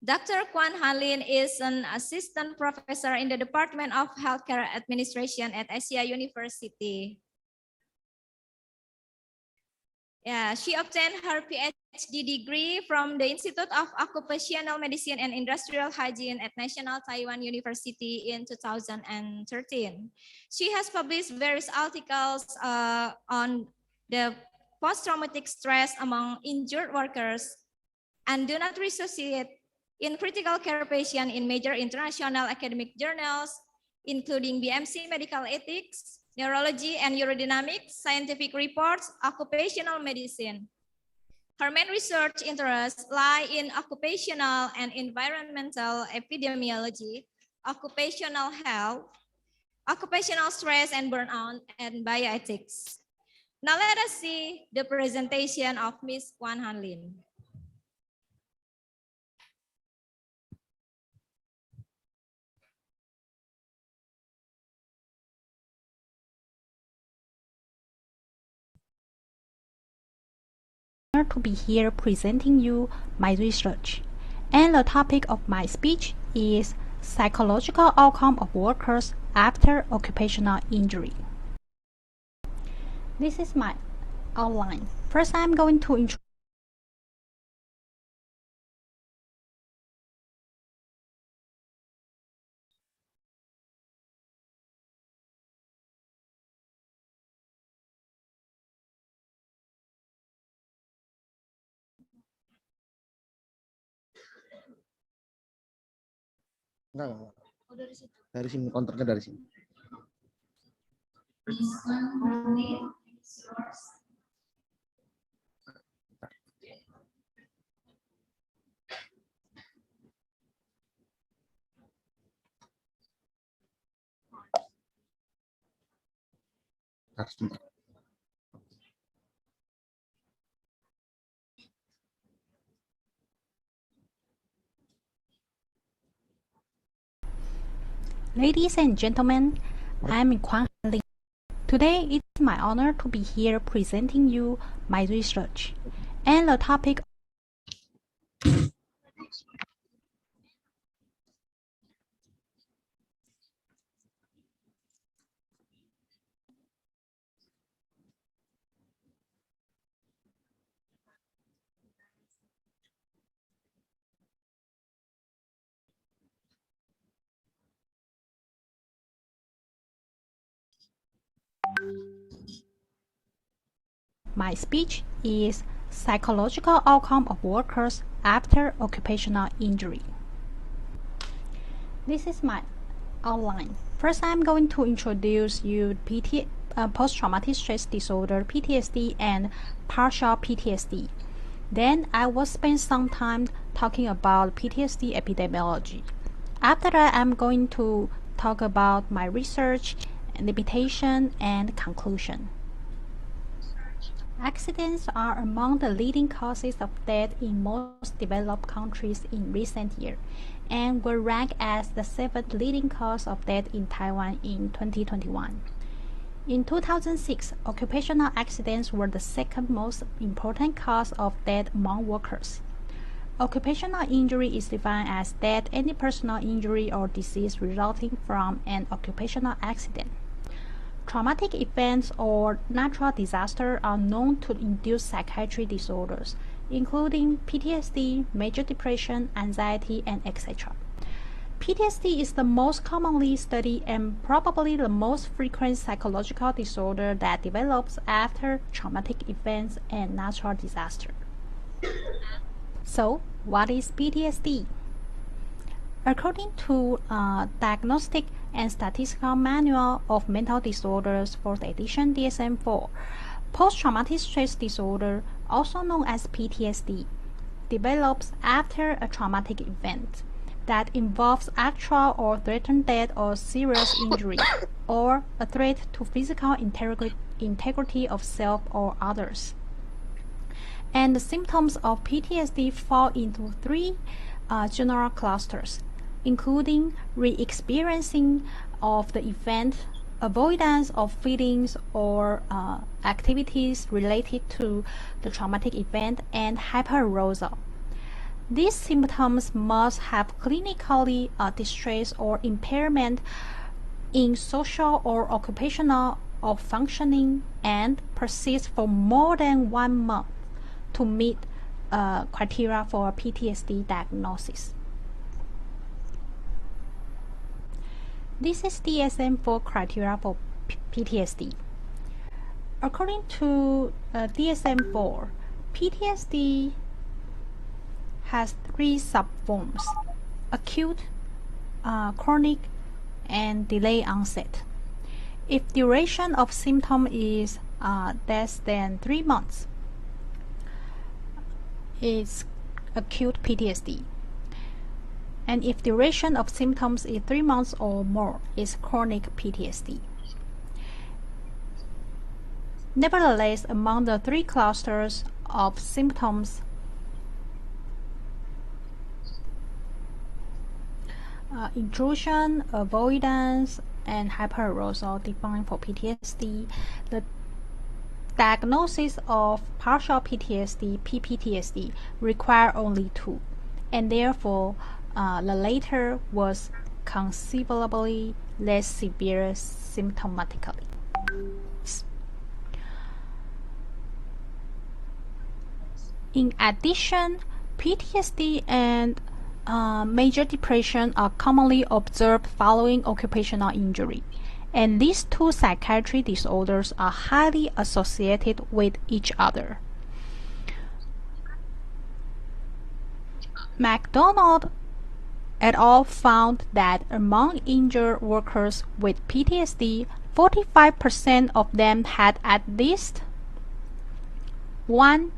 Dr. Kuan is an assistant professor in the Department of Healthcare Administration at Asia University. Yeah, she obtained her PhD degree from the Institute of Occupational Medicine and Industrial Hygiene at National Taiwan University in 2013. She has published various articles on the post-traumatic stress among injured workers and do not resuscitate in critical care patients in major international academic journals, including BMC Medical Ethics, Neurology and Urodynamics, Scientific Reports, Occupational Medicine. Her main research interests lie in occupational and environmental epidemiology, occupational health, occupational stress and burnout, and bioethics. Now let us see the presentation of Ms. Kuan Hanlin. To be here presenting you my research, and the topic of my speech is psychological outcome of workers after occupational injury. This is my outline. First, I'm going to introduce Enggak. Oh, dari situ. Dari sini, konternya dari sini. Ladies and gentlemen, I'm Kuan Hanlin. Today, it's my honor to be here presenting you my research, and the topic my speech is psychological outcome of workers after occupational injury. This is my outline. First, I'm going to introduce you post-traumatic stress disorder, PTSD, and partial PTSD. Then I will spend some time talking about PTSD epidemiology. After that, I'm going to talk about my research, limitation, and conclusion. Accidents are among the leading causes of death in most developed countries in recent years, and were ranked as the 7th leading cause of death in Taiwan in 2021. In 2006, occupational accidents were the second most important cause of death among workers. Occupational injury is defined as death, any personal injury or disease resulting from an occupational accident. Traumatic events or natural disasters are known to induce psychiatric disorders, including PTSD, major depression, anxiety, and etc. PTSD is the most commonly studied and probably the most frequent psychological disorder that develops after traumatic events and natural disaster. So, what is PTSD? According to Diagnostic and Statistical Manual of Mental Disorders, 4th edition DSM-4, post-traumatic stress disorder, also known as PTSD, develops after a traumatic event that involves actual or threatened death or serious injury, or a threat to physical integrity of self or others. And the symptoms of PTSD fall into 3 general clusters, including re-experiencing of the event, avoidance of feelings or activities related to the traumatic event, and hyperarousal. These symptoms must have clinically distress or impairment in social or occupational or functioning and persist for more than 1 month to meet criteria for PTSD diagnosis. This is DSM-4 criteria for PTSD. According to DSM-4, PTSD has 3 subforms: acute, chronic, and delayed onset. If duration of symptom is less than 3 months, it's acute PTSD. And if duration of symptoms is 3 months or more, it's chronic PTSD. Nevertheless, among the 3 clusters of symptoms, intrusion, avoidance, and hyperarousal defined for PTSD, the diagnosis of partial PTSD, PPTSD, require only 2, and therefore the latter was conceivably less severe symptomatically. In addition, PTSD and major depression are commonly observed following occupational injury, and these 2 psychiatric disorders are highly associated with each other. McDonald et al. Found that among injured workers with PTSD, 45% of them had at least 1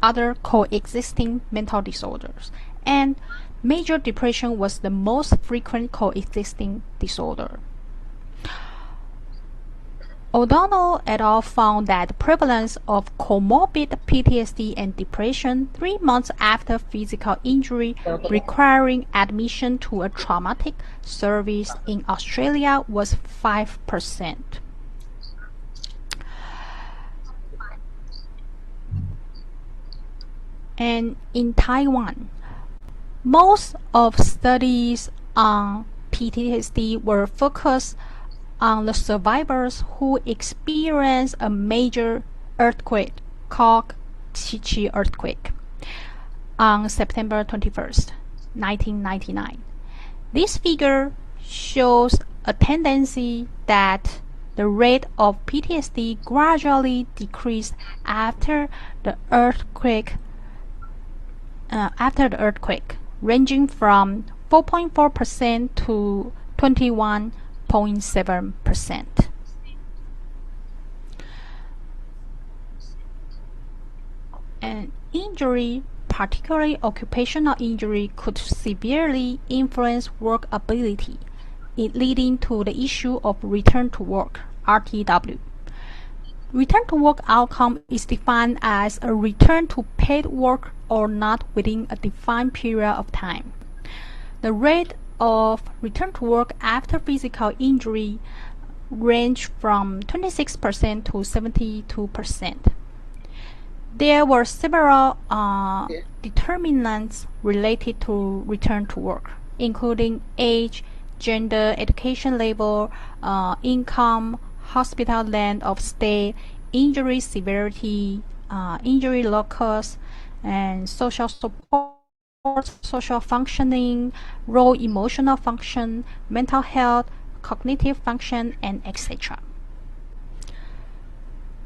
other coexisting mental disorders, and major depression was the most frequent coexisting disorder. O'Donnell et al. Found that the prevalence of comorbid PTSD and depression 3 months after physical injury requiring admission to a traumatic service in Australia was 5%. And in Taiwan, most of studies on PTSD were focused on the survivors who experienced a major earthquake called Chichi earthquake on September 21st, 1999. This figure shows a tendency that the rate of PTSD gradually decreased after the earthquake, ranging from 4.4% to 21.7%. An injury, particularly occupational injury, could severely influence work ability, leading to the issue of return to work, RTW. Return to work outcome is defined as a return to paid work or not within a defined period of time. The rate of return to work after physical injury ranged from 26% to 72%. There were several determinants related to return to work, including age, gender, education level, income, hospital length of stay, injury severity, injury locus, and social support, social functioning, role emotional function, mental health, cognitive function, and etc.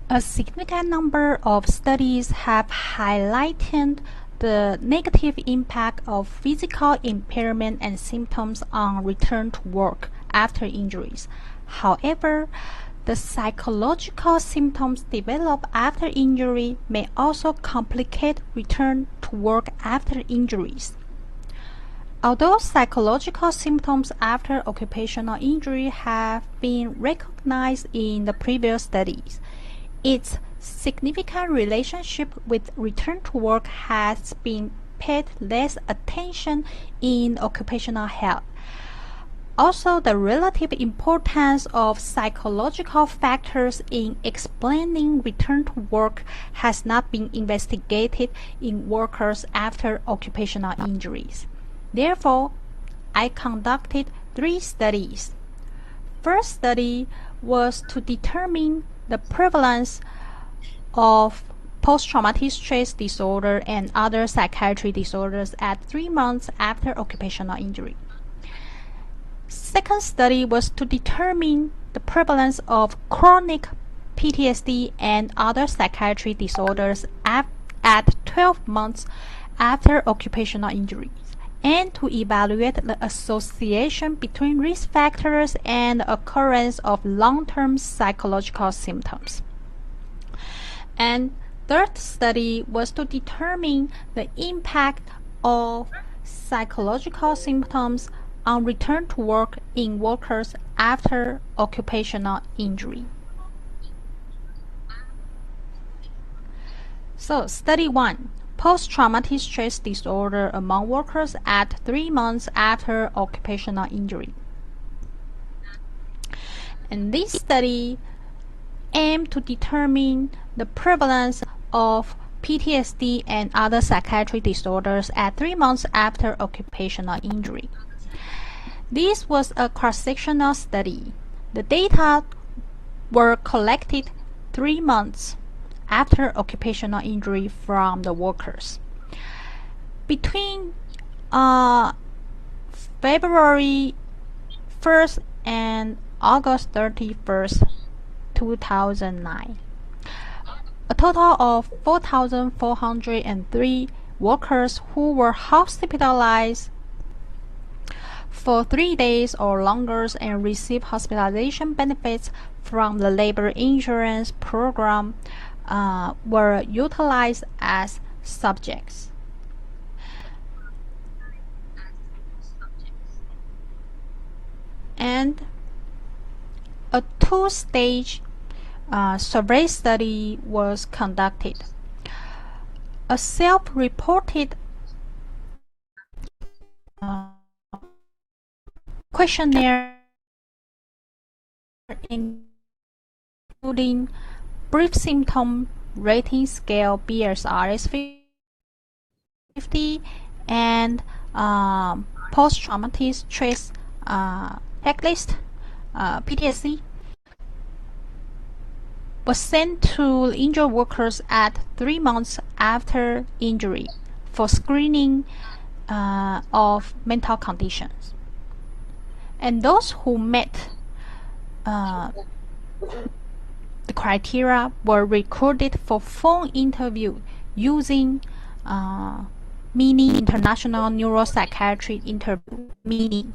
A significant number of studies have highlighted the negative impact of physical impairment and symptoms on return to work after injuries. However, the psychological symptoms developed after injury may also complicate return to work after injuries. Although psychological symptoms after occupational injury have been recognized in the previous studies, its significant relationship with return to work has been paid less attention in occupational health. Also, the relative importance of psychological factors in explaining return to work has not been investigated in workers after occupational injuries. Therefore, I conducted 3 studies. First study was to determine the prevalence of post-traumatic stress disorder and other psychiatric disorders at 3 months after occupational injury. Second study was to determine the prevalence of chronic PTSD and other psychiatric disorders at 12 months after occupational injuries, and to evaluate the association between risk factors and the occurrence of long-term psychological symptoms. And third study was to determine the impact of psychological symptoms on return to work in workers after occupational injury. So, study 1, post-traumatic stress disorder among workers at 3 months after occupational injury. And this study aimed to determine the prevalence of PTSD and other psychiatric disorders at 3 months after occupational injury. This was a cross-sectional study. The data were collected 3 months after occupational injury from the workers. Between February 1st and August 31st, 2009, a total of 4,403 workers who were hospitalized for 3 days or longer and receive hospitalization benefits from the labor insurance program were utilized as subjects. And a 2-stage survey study was conducted. A self-reported questionnaire including brief symptom rating scale BSRS 50 and post-traumatic stress checklist PTSD was sent to injured workers at 3 months after injury for screening of mental conditions. And those who met the criteria were recorded for phone interview using mini international neuropsychiatric interview, mini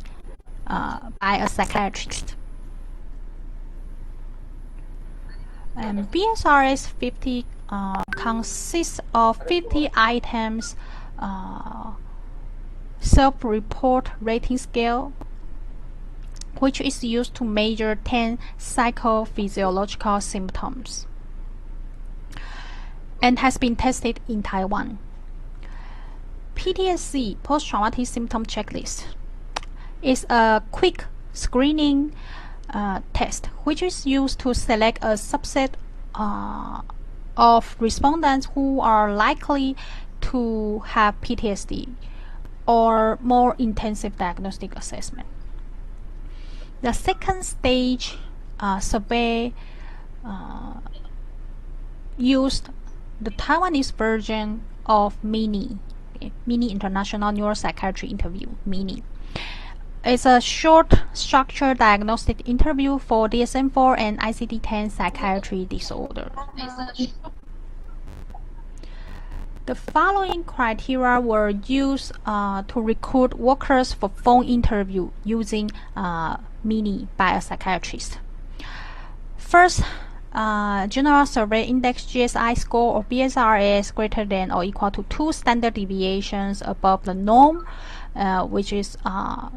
by a psychiatrist. And BSRS 50 consists of 50 items self-report rating scale, which is used to measure 10 psychophysiological symptoms and has been tested in Taiwan. PTSD, post-traumatic symptom checklist, is a quick screening test which is used to select a subset of respondents who are likely to have PTSD or more intensive diagnostic assessment. The second stage survey used the Taiwanese version of MINI International Neuropsychiatry Interview, MINI. It's a short structured diagnostic interview for DSM-4 and ICD-10 psychiatry disorder. The following criteria were used to recruit workers for phone interview using MINI by a psychiatrist. First, General Survey Index GSI score or BSRS greater than or equal to 2 standard deviations above the norm, which is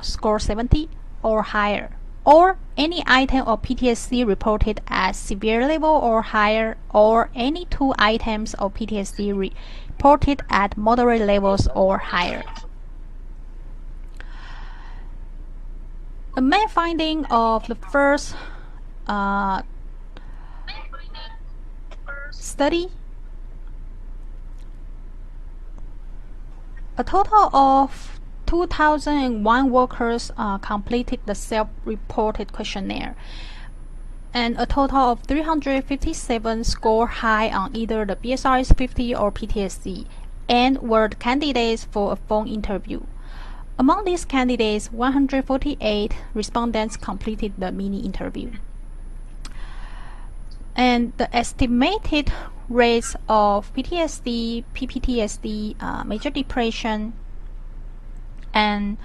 score 70 or higher, or any item of PTSD reported at severe level or higher, or any 2 items of PTSD reported at moderate levels or higher. The main finding of the first study, a total of 2,001 workers completed the self-reported questionnaire, and a total of 357 scored high on either the BSRS 50 or PTSD and were the candidates for a phone interview. Among these candidates, 148 respondents completed the mini interview. And the estimated rates of PTSD, PPTSD, major depression, and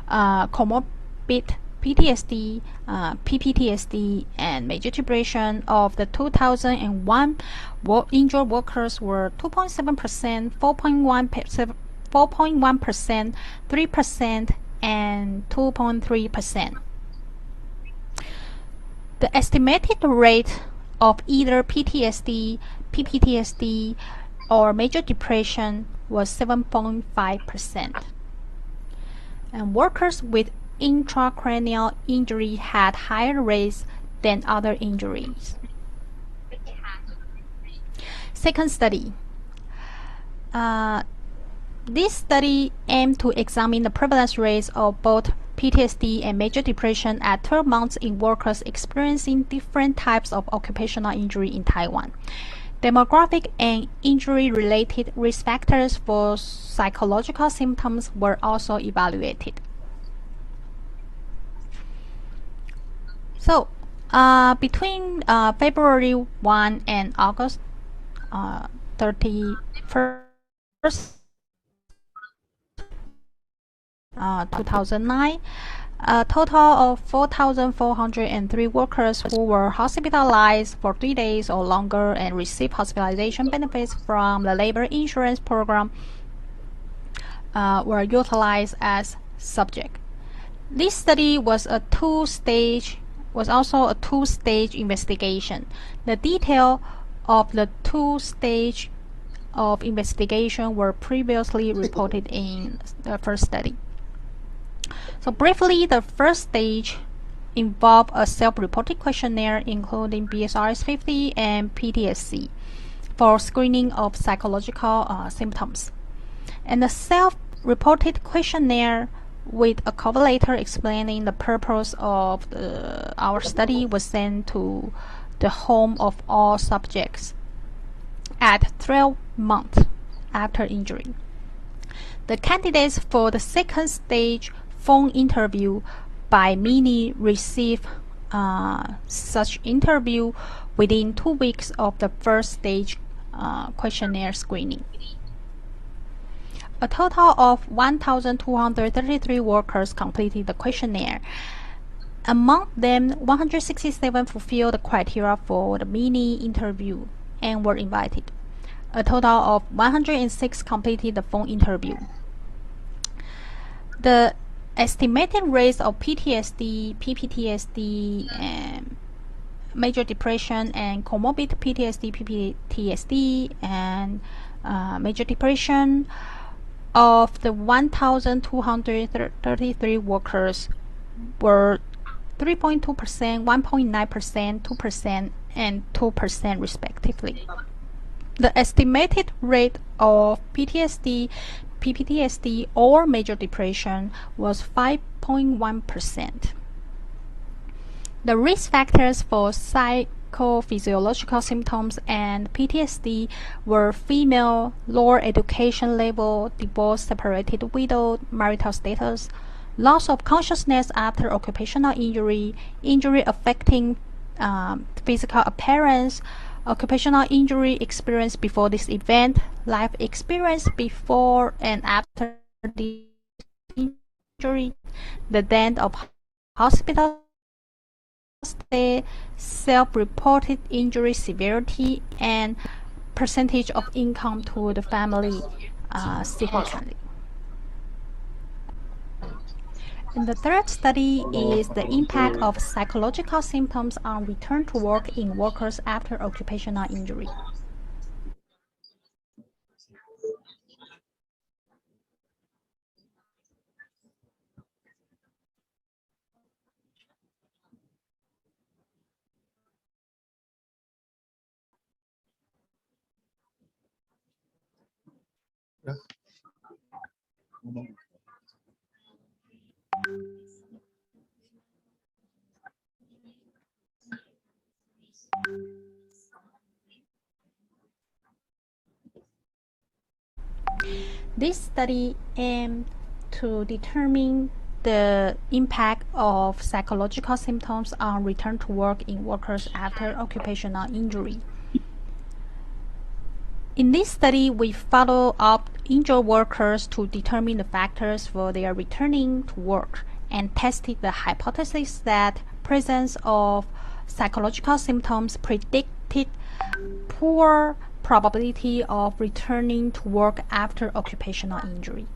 comorbid PTSD, PPTSD, and major depression of the 2001 injured workers were 2.7%, 4.1%, 3%, and 2.3%. The estimated rate of either PTSD, PPTSD, or major depression was 7.5%. And workers with intracranial injury had higher rates than other injuries. Second study. This study aimed to examine the prevalence rates of both PTSD and major depression at 12 months in workers experiencing different types of occupational injury in Taiwan. Demographic and injury-related risk factors for psychological symptoms were also evaluated. So, between February 1 and August 31st, 2009, a total of 4,403 workers who were hospitalized for 3 days or longer and received hospitalization benefits from the labor insurance program were utilized as subject. This study was also a two-stage investigation. The detail of the two-stage of investigation were previously reported in the first study. So briefly, the first stage involved a self-reported questionnaire including BSRS 50 and PTSD for screening of psychological symptoms. And the self-reported questionnaire with a cover letter explaining the purpose of our study was sent to the home of all subjects at 12 months after injury. The candidates for the second stage phone interview by mini receive such interview within 2 weeks of the first stage questionnaire screening. A total of 1,233 workers completed the questionnaire. Among them, 167 fulfilled the criteria for the mini interview and were invited. A total of 106 completed the phone interview. The estimated rates of PTSD, PPTSD, and major depression and comorbid PTSD, PPTSD, and major depression of the 1,233 workers were 3.2%, 1.9%, 2%, and 2% respectively. The estimated rate of PTSD, PPTSD, or major depression was 5.1%. The risk factors for psychophysiological symptoms and PTSD were female, lower education level, divorced, separated, widowed, marital status, loss of consciousness after occupational injury, injury affecting physical appearance, occupational injury experience before this event, life experience before and after the injury, the length of hospital stay, self-reported injury severity, and percentage of income to the family significantly. And the third study is the impact of psychological symptoms on return to work in workers after occupational injury. This study aimed to determine the impact of psychological symptoms on return to work in workers after occupational injury. In this study, we follow up injured workers to determine the factors for their returning to work and tested the hypothesis that presence of psychological symptoms predicted poor probability of returning to work after occupational injury.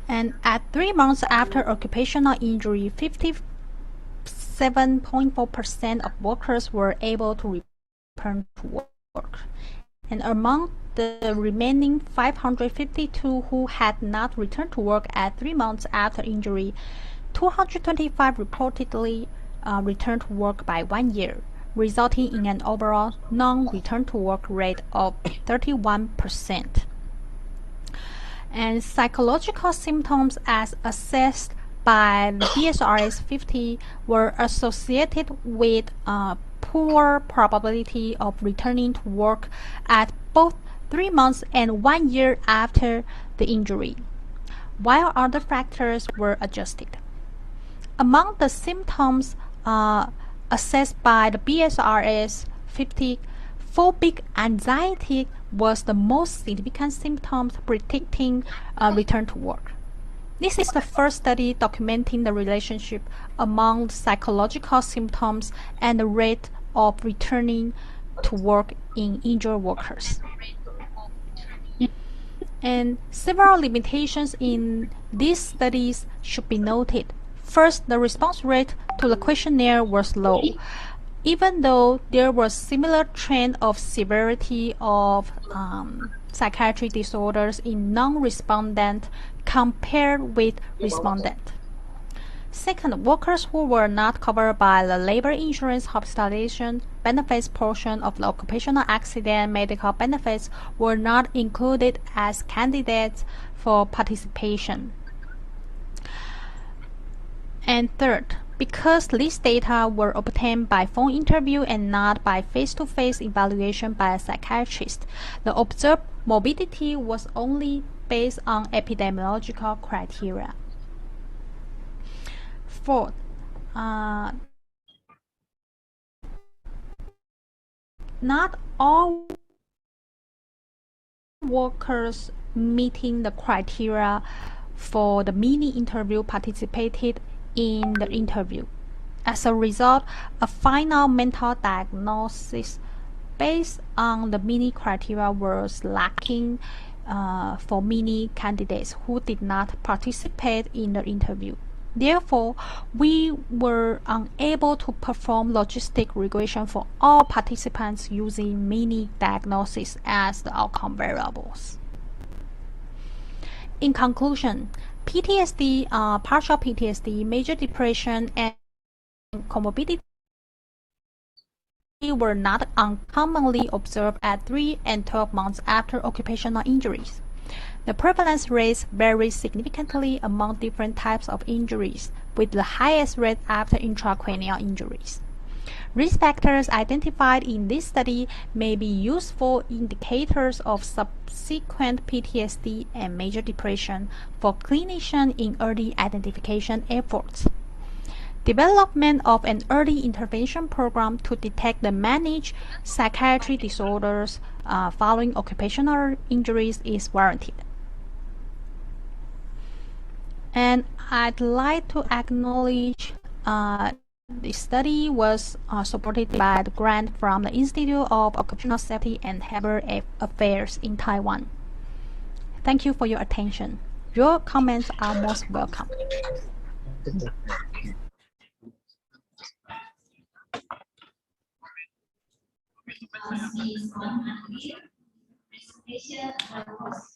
And at 3 months after occupational injury, 57.4% of workers were able to return to work. And among the remaining 552 who had not returned to work at 3 months after injury, 225 reportedly returned to work by 1 year, resulting in an overall non-return to work rate of 31%. And psychological symptoms as assessed by the BSRS 50 were associated with poor probability of returning to work at both 3 months and 1 year after the injury, while other factors were adjusted. Among the symptoms assessed by the BSRS 50, phobic anxiety was the most significant symptom predicting return to work. This is the first study documenting the relationship among psychological symptoms and the rate of returning to work in injured workers. And several limitations in these studies should be noted. First, the response rate to the questionnaire was low, even though there was similar trend of severity of psychiatric disorders in non-respondent compared with respondent. Second, workers who were not covered by the labor insurance hospitalization benefits portion of the occupational accident medical benefits were not included as candidates for participation. And third, because these data were obtained by phone interview and not by face-to-face evaluation by a psychiatrist, the observed morbidity was only based on epidemiological criteria. Fourth, not all workers meeting the criteria for the mini interview participated in the interview. As a result, a final mental diagnosis based on the mini criteria was lacking for many candidates who did not participate in the interview. Therefore, we were unable to perform logistic regression for all participants using mini diagnosis as the outcome variables. In conclusion, PTSD, partial PTSD, major depression, and comorbidity were not uncommonly observed at 3 and 12 months after occupational injuries. The prevalence rates vary significantly among different types of injuries, with the highest rate after intracranial injuries. Risk factors identified in this study may be useful indicators of subsequent PTSD and major depression for clinicians in early identification efforts. Development of an early intervention program to detect and manage psychiatric disorders following occupational injuries is warranted. And I'd like to acknowledge the study was supported by the grant from the Institute of Occupational Safety and Health Affairs in Taiwan. Thank you for your attention. Your comments are most welcome. Presentation